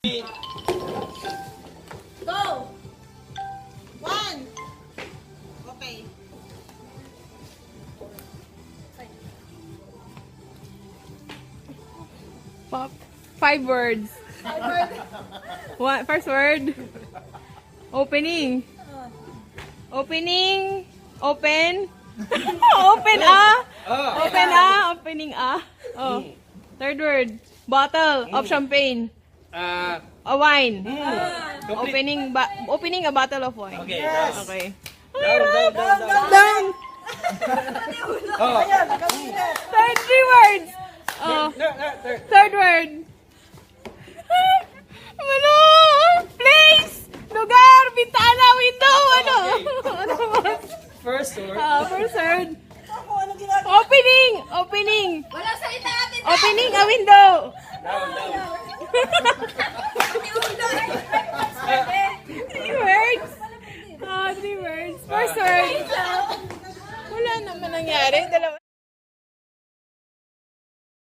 Go! 1. Okay. Pop. 5 words. First word. Opening. Opening. Open. Open Opening Oh. Third word. Bottle of champagne. A wine. Opening a bottle of wine. Okay. Yes. Okay. Down. Third 3 words. Third word. Ano? Place. Lugar. Bintana. Window. Ano? Ano ba? First word. First word. Opening. Walang salita natin. Opening a window. Down. 3 words. 3 words. First word. Wala naman nangyari. Dalawa.